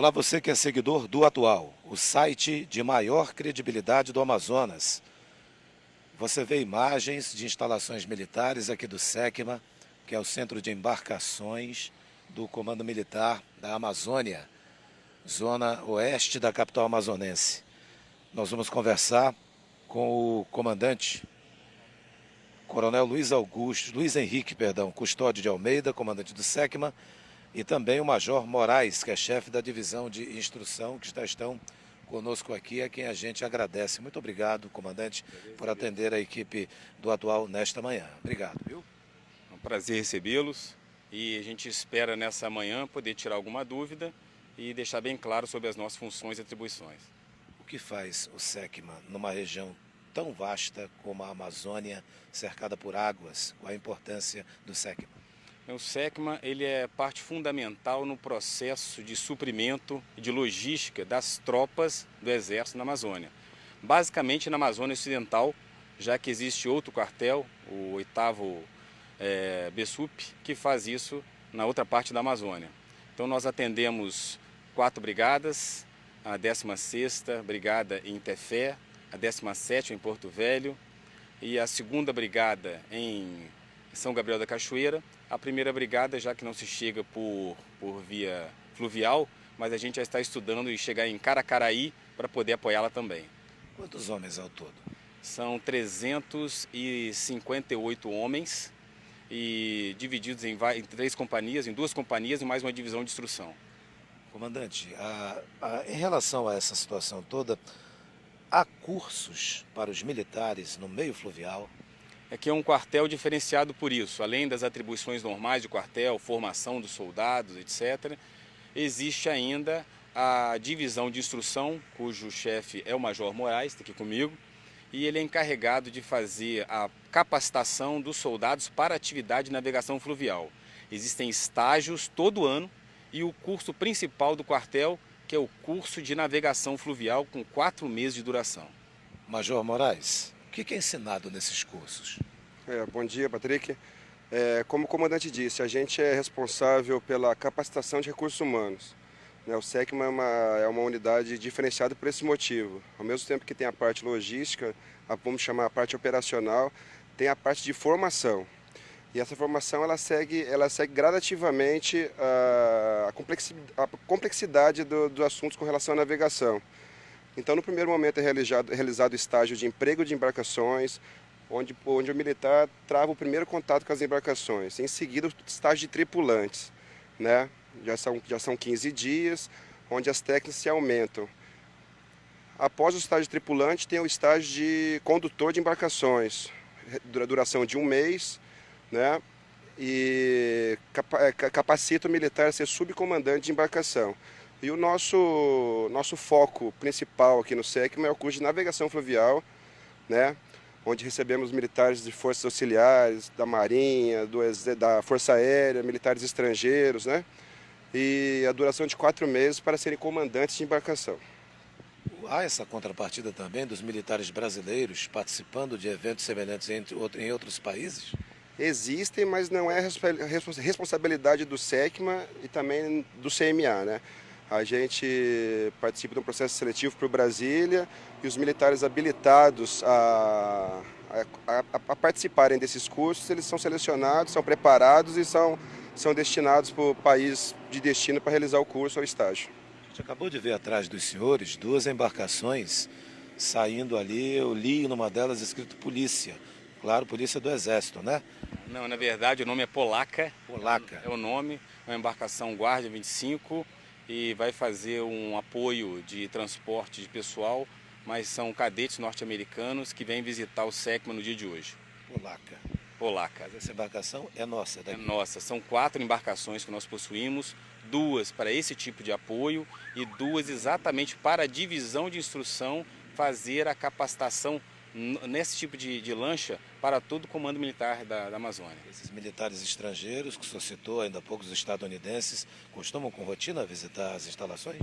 Olá, você que é seguidor do Atual, o site de maior credibilidade do Amazonas. Você vê imagens de instalações militares aqui do SECMA, que é o Centro de Embarcações do Comando Militar da Amazônia, zona oeste da capital amazonense. Nós vamos conversar com o comandante, Coronel Luiz Henrique, Custódio de Almeida, comandante do SECMA, e também o Major Moraes, que é chefe da divisão de instrução, que estão conosco aqui, a quem a gente agradece. Muito obrigado, comandante, por atender a equipe do Atual nesta manhã. Obrigado, viu? É um prazer recebê-los e a gente espera nessa manhã poder tirar alguma dúvida e deixar bem claro sobre as nossas funções e atribuições. O que faz o SECMA numa região tão vasta como a Amazônia, cercada por águas? Qual a importância do SECMA? O SECMA ele é parte fundamental no processo de suprimento e de logística das tropas do Exército na Amazônia. Basicamente na Amazônia Ocidental, já que existe outro quartel, o 8º BSUP, que faz isso na outra parte da Amazônia. Então nós atendemos 4 brigadas, a 16ª Brigada em Tefé, a 17ª em Porto Velho e a 2ª Brigada em São Gabriel da Cachoeira. A 1ª Brigada, já que não se chega por via fluvial, mas a gente já está estudando e chegar em Caracaraí para poder apoiá-la também. Quantos homens ao todo? São 358 homens e divididos em 3 companhias, em 2 companhias e mais uma divisão de instrução. Comandante, em relação a essa situação toda, há cursos para os militares no meio fluvial? Aqui é um quartel diferenciado por isso, além das atribuições normais de quartel, formação dos soldados, etc. Existe ainda a divisão de instrução, cujo chefe é o Major Moraes, está aqui comigo, e ele é encarregado de fazer a capacitação dos soldados para a atividade de navegação fluvial. Existem estágios todo ano e o curso principal do quartel, que é o curso de navegação fluvial com 4 meses de duração. Major Moraes, o que é ensinado nesses cursos? Bom dia, Patrick. Como o comandante disse, a gente é responsável pela capacitação de recursos humanos. O SECMA é uma unidade diferenciada por esse motivo. Ao mesmo tempo que tem a parte logística, vamos chamar a parte operacional, tem a parte de formação. E essa formação ela segue gradativamente a complexidade dos assuntos com relação à navegação. Então, no primeiro momento é realizado o estágio de emprego de embarcações, onde o militar trava o primeiro contato com as embarcações. Em seguida, o estágio de tripulantes, né? Já são 15 dias, onde as técnicas se aumentam. Após o estágio de tripulante, tem o estágio de condutor de embarcações, duração de 1 mês, né? E capacita o militar a ser subcomandante de embarcação. E o nosso foco principal aqui no SECMA é o curso de navegação fluvial, né? Onde recebemos militares de forças auxiliares, da Marinha, da Força Aérea, militares estrangeiros, né? E a duração de 4 meses para serem comandantes de embarcação. Há essa contrapartida também dos militares brasileiros participando de eventos semelhantes em outros países? Existem, mas não é responsabilidade do SECMA e também do CMA, né? A gente participa de um processo seletivo para o Brasília e os militares habilitados a participarem desses cursos, eles são selecionados, são preparados e são destinados para o país de destino para realizar o curso ou estágio. A gente acabou de ver atrás dos senhores 2 embarcações saindo ali, eu li numa delas escrito polícia. Claro, polícia do Exército, né? Não, na verdade o nome é Polaca. Polaca. É o nome, é uma embarcação Guardia 25 e vai fazer um apoio de transporte de pessoal, mas são cadetes norte-americanos que vêm visitar o SECMA no dia de hoje. Polaca. Mas essa embarcação é nossa, daqui. É nossa, são 4 embarcações que nós possuímos, 2 para esse tipo de apoio e 2 exatamente para a divisão de instrução fazer a capacitação nesse tipo de lancha para todo o comando militar da Amazônia. Esses militares estrangeiros, que o senhor citou, ainda há pouco os estadunidenses, costumam com rotina visitar as instalações?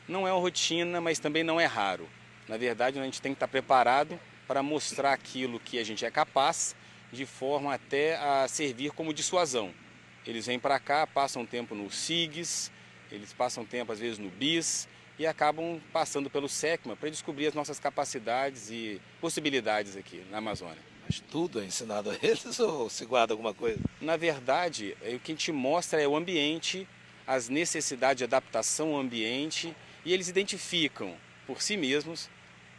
Não é uma rotina, mas também não é raro. Na verdade, a gente tem que estar preparado para mostrar aquilo que a gente é capaz, de forma até a servir como dissuasão. Eles vêm para cá, passam um tempo no SIGS, eles passam tempo às vezes no BIS e acabam passando pelo SECMA para descobrir as nossas capacidades e possibilidades aqui na Amazônia. Mas tudo é ensinado a eles ou se guarda alguma coisa? Na verdade, o que a gente mostra é o ambiente, as necessidades de adaptação ao ambiente, e eles identificam por si mesmos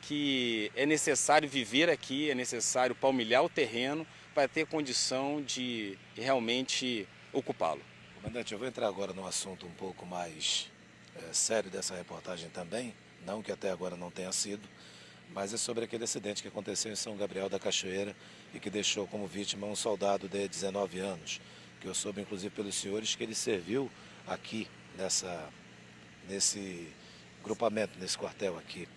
que é necessário viver aqui, é necessário palmilhar o terreno para ter condição de realmente ocupá-lo. Comandante, eu vou entrar agora num assunto um pouco mais sério dessa reportagem também, não que até agora não tenha sido, mas é sobre aquele acidente que aconteceu em São Gabriel da Cachoeira e que deixou como vítima um soldado de 19 anos, que eu soube inclusive pelos senhores que ele serviu aqui nesse grupamento, nesse quartel aqui.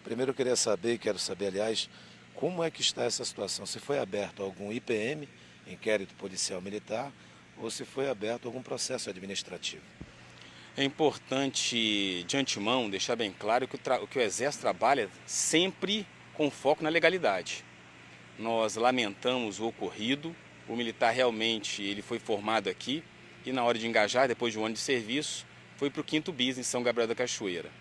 Primeiro eu queria saber, quero saber aliás, como é que está essa situação, se foi aberto algum IPM, inquérito policial militar, ou se foi aberto algum processo administrativo. É importante, de antemão, deixar bem claro que o Exército trabalha sempre com foco na legalidade. Nós lamentamos o ocorrido, o militar realmente ele foi formado aqui e na hora de engajar, depois de um ano de serviço, foi para o 5º BIS em São Gabriel da Cachoeira.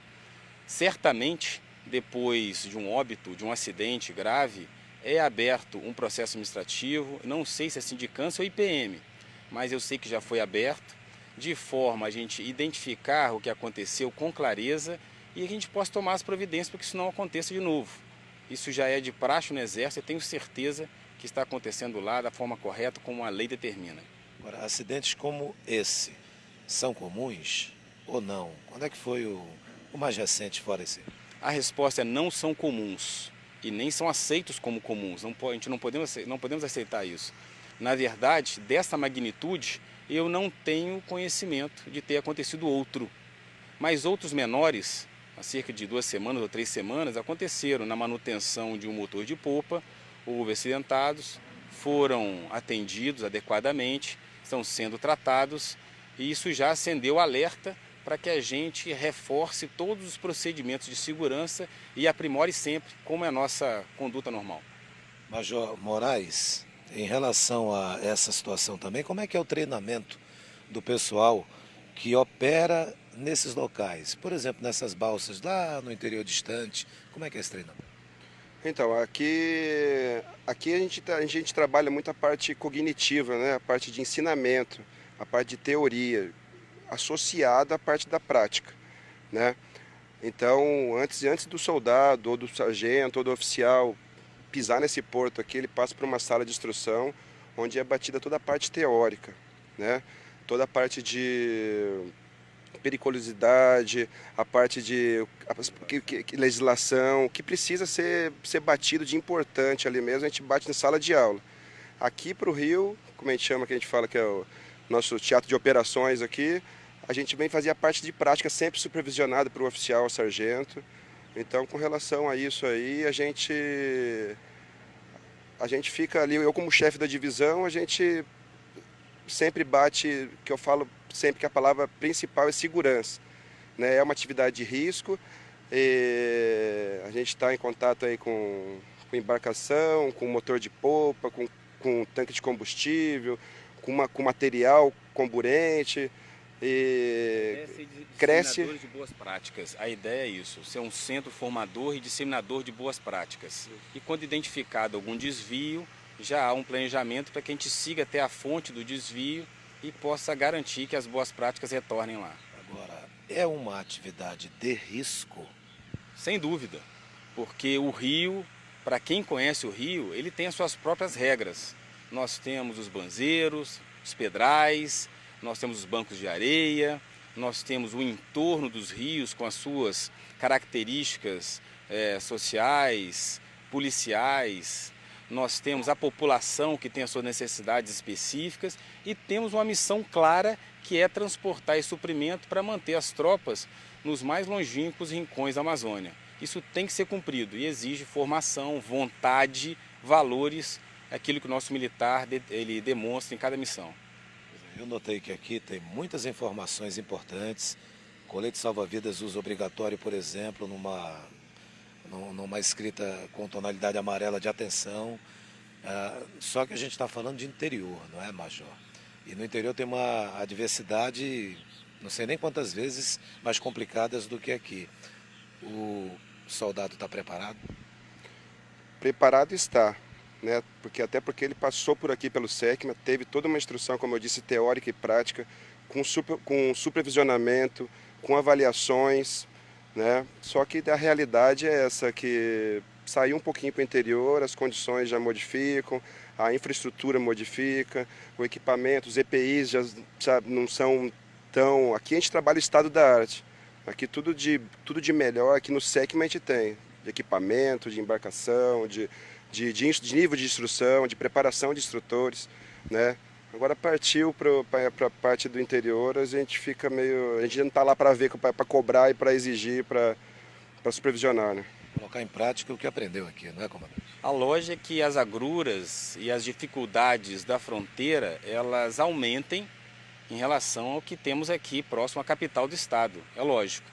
Certamente, depois de um óbito, de um acidente grave, é aberto um processo administrativo, não sei se é sindicância ou IPM, mas eu sei que já foi aberto, de forma a gente identificar o que aconteceu com clareza e a gente possa tomar as providências para que isso não aconteça de novo. Isso já é de praxe no Exército, eu tenho certeza que está acontecendo lá da forma correta, como a lei determina. Agora, acidentes como esse são comuns ou não? Quando é que foi o mais recente fora esse? A resposta é não são comuns e nem são aceitos como comuns, a gente não podemos aceitar isso. Na verdade, dessa magnitude, eu não tenho conhecimento de ter acontecido outro. Mas outros menores, há cerca de 2 semanas ou 3 semanas, aconteceram na manutenção de um motor de popa, houve acidentados, foram atendidos adequadamente, estão sendo tratados e isso já acendeu alerta para que a gente reforce todos os procedimentos de segurança e aprimore sempre como é a nossa conduta normal. Major Moraes, em relação a essa situação também, como é que é o treinamento do pessoal que opera nesses locais? Por exemplo, nessas balsas lá no interior distante, como é que é esse treinamento? Então, aqui a gente trabalha muito a parte cognitiva, né? A parte de ensinamento, a parte de teoria, associada à parte da prática, né? Então, antes do soldado, ou do sargento, ou do oficial pisar nesse porto aqui, ele passa por uma sala de instrução onde é batida toda a parte teórica, né? Toda a parte de periculosidade, a parte de legislação, que precisa ser batido de importante ali mesmo, a gente bate na sala de aula. Aqui para o Rio, como a gente chama, que a gente fala que é o nosso teatro de operações aqui, a gente vem fazer a parte de prática sempre supervisionada por um oficial ou sargento. Então, com relação a isso aí, a gente fica ali, eu como chefe da divisão, a gente sempre bate, que eu falo sempre que a palavra principal é segurança, né? É uma atividade de risco, e a gente está em contato aí com embarcação, com motor de popa, com tanque de combustível, com material comburente. E cresce. Disseminadores de boas práticas. A ideia é isso, ser um centro formador e disseminador de boas práticas. E quando identificado algum desvio, já há um planejamento para que a gente siga até a fonte do desvio e possa garantir que as boas práticas retornem lá. Agora, é uma atividade de risco? Sem dúvida, porque o rio, para quem conhece o rio, ele tem as suas próprias regras. Nós temos os banzeiros, os pedrais, nós temos os bancos de areia, nós temos o entorno dos rios com as suas características sociais, policiais, nós temos a população que tem as suas necessidades específicas e temos uma missão clara que é transportar esse suprimento para manter as tropas nos mais longínquos rincões da Amazônia. Isso tem que ser cumprido e exige formação, vontade, valores, aquilo que o nosso militar ele demonstra em cada missão. Eu notei que aqui tem muitas informações importantes. Colete salva-vidas uso obrigatório, por exemplo, numa escrita com tonalidade amarela de atenção. Só que a gente está falando de interior, não é, Major? E no interior tem uma adversidade não sei nem quantas vezes mais complicadas do que aqui. O soldado está preparado? Preparado está, né? Até porque ele passou por aqui pelo SECMA, teve toda uma instrução, como eu disse, teórica e prática, com supervisionamento, com avaliações, né? Só que a realidade é essa, que saiu um pouquinho para o interior, as condições já modificam, a infraestrutura modifica, o equipamento, os EPIs já não são tão... Aqui a gente trabalha o estado da arte. Aqui tudo de melhor, aqui no SECMA a gente tem, de equipamento, de embarcação, de nível de instrução, de preparação de instrutores, né? Agora partiu para a parte do interior, a gente fica meio... A gente não está lá para ver, para cobrar e para exigir, para supervisionar, né? Colocar em prática o que aprendeu aqui, não é, comandante? A lógica é que as agruras e as dificuldades da fronteira, elas aumentem em relação ao que temos aqui próximo à capital do estado, é lógico.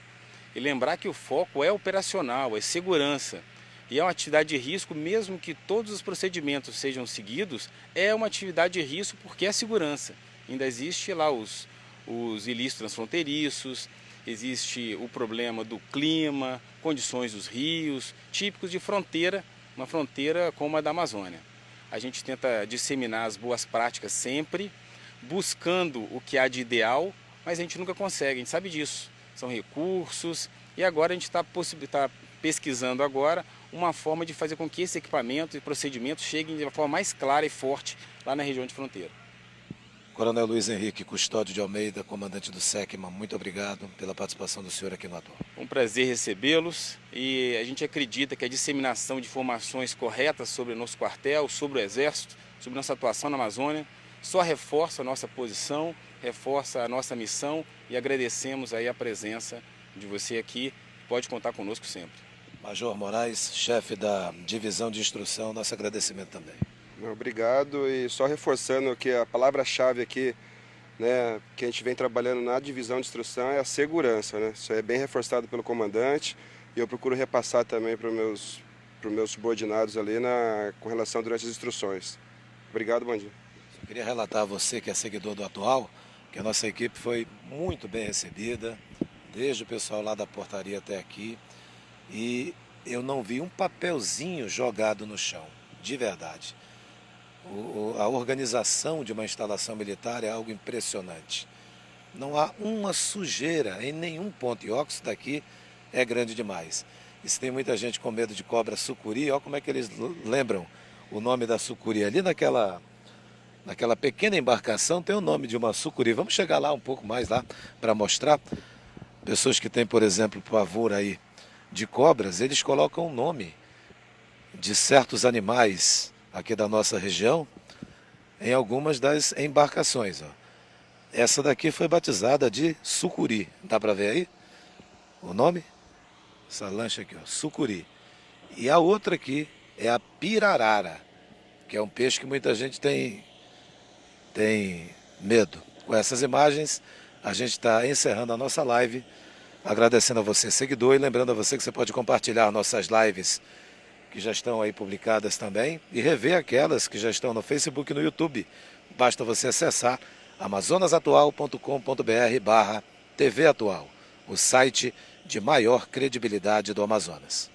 E lembrar que o foco é operacional, é segurança. E é uma atividade de risco, mesmo que todos os procedimentos sejam seguidos, é uma atividade de risco porque é segurança. Ainda existe lá os ilícitos transfronteiriços, existe o problema do clima, condições dos rios, típicos de fronteira, uma fronteira como a da Amazônia. A gente tenta disseminar as boas práticas sempre, buscando o que há de ideal, mas a gente nunca consegue, a gente sabe disso. São recursos e agora a gente está pesquisando agora uma forma de fazer com que esse equipamento e procedimentos cheguem de uma forma mais clara e forte lá na região de fronteira. Coronel Luiz Henrique Custódio de Almeida, comandante do SECMA, muito obrigado pela participação do senhor aqui no Atual. Um prazer recebê-los e a gente acredita que a disseminação de informações corretas sobre o nosso quartel, sobre o Exército, sobre nossa atuação na Amazônia, só reforça a nossa posição, reforça a nossa missão e agradecemos aí a presença de você aqui. Pode contar conosco sempre. Major Moraes, chefe da Divisão de Instrução, nosso agradecimento também. Obrigado, e só reforçando que a palavra-chave aqui, né, que a gente vem trabalhando na Divisão de Instrução é a segurança, né? Isso é bem reforçado pelo comandante e eu procuro repassar também para os meus subordinados ali com relação durante as instruções. Obrigado, bom dia. Eu queria relatar a você que é seguidor do Atual, que a nossa equipe foi muito bem recebida, desde o pessoal lá da portaria até aqui, e eu não vi um papelzinho jogado no chão, de verdade. A organização de uma instalação militar é algo impressionante. Não há uma sujeira em nenhum ponto, e o óxido daqui é grande demais. E se tem muita gente com medo de cobra sucuri, olha como é que eles lembram o nome da sucuri. Ali naquela pequena embarcação tem o nome de uma sucuri. Vamos chegar lá um pouco mais lá para mostrar. Pessoas que têm, por exemplo, pavor aí de cobras, eles colocam o nome de certos animais aqui da nossa região em algumas das embarcações. Ó. Essa daqui foi batizada de sucuri. Dá para ver aí o nome? Essa lancha aqui, ó, sucuri. E a outra aqui é a pirarara, que é um peixe que muita gente tem medo. Com essas imagens, a gente está encerrando a nossa live, agradecendo a você, seguidor, e lembrando a você que você pode compartilhar nossas lives que já estão aí publicadas também e rever aquelas que já estão no Facebook e no YouTube. Basta você acessar amazonasatual.com.br/TV Atual, o site de maior credibilidade do Amazonas.